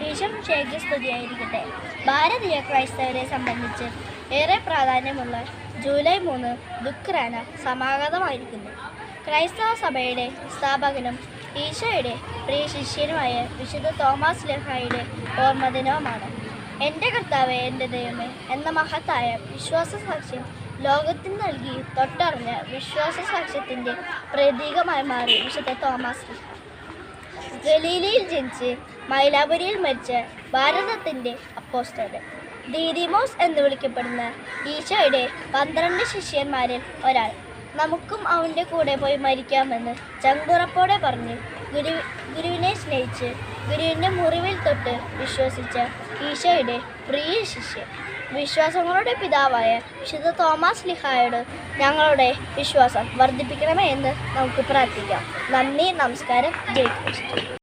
ഈശോ മിശിഹായ്ക്ക് സ്തുതിയായിരിക്കട്ടെ. ഭാരതീയ ക്രൈസ്തവരെ സംബന്ധിച്ച് ഏറെ പ്രാധാന്യമുള്ള ജൂലൈ 3 ദുഃഖ്റാന സമാഗതമായിരിക്കുന്നു. ക്രൈസ്തവ സഭയുടെ സ്ഥാപകനും ഈശോയുടെ പ്രിയ ശിഷ്യനുമായ വിശുദ്ധ തോമാസ് സ്ലീഹായുടെ ഓർമ്മദിനവുമാണ്. എൻ്റെ കർത്താവേ, എൻ്റെ ദൈവമേ എന്ന മഹത്തായ വിശ്വാസ സാക്ഷ്യം ലോകത്തിന് നൽകി തൊട്ടറിഞ്ഞ വിശ്വാസ സാക്ഷ്യത്തിൻ്റെ പ്രതീകമായി മാറി വിശുദ്ധ തോമാസ് സ്ലീഹ. ഗലീലയിൽ ജനിച്ച് മൈലാപുരിയിൽ മരിച്ച ഭാരതത്തിൻ്റെ അപ്പോസ്തലൻ, ദീദിമോസ് എന്ന് വിളിക്കപ്പെടുന്ന ഈശോയുടെ 12 ശിഷ്യന്മാരിൽ ഒരാൾ. നമുക്കും അവൻ്റെ കൂടെ പോയി മരിക്കാമെന്ന് ചങ്കുറപ്പോടെ പറഞ്ഞ് ഗുരുവിനെ സ്നേഹിച്ച് ഗുരുവിൻ്റെ മുറിവിൽ തൊട്ട് വിശ്വസിച്ച ഈശോയുടെ പ്രിയ ശിഷ്യൻ, വിശ്വാസങ്ങളുടെ പിതാവായ വിശുദ്ധ തോമാസ് സ്ലീഹായോട് ഞങ്ങളുടെ വിശ്വാസം വർദ്ധിപ്പിക്കണമേ എന്ന് നമുക്ക് പ്രാർത്ഥിക്കാം. നന്ദി, നമസ്കാരം, ജയ് ക്രിസ്തു.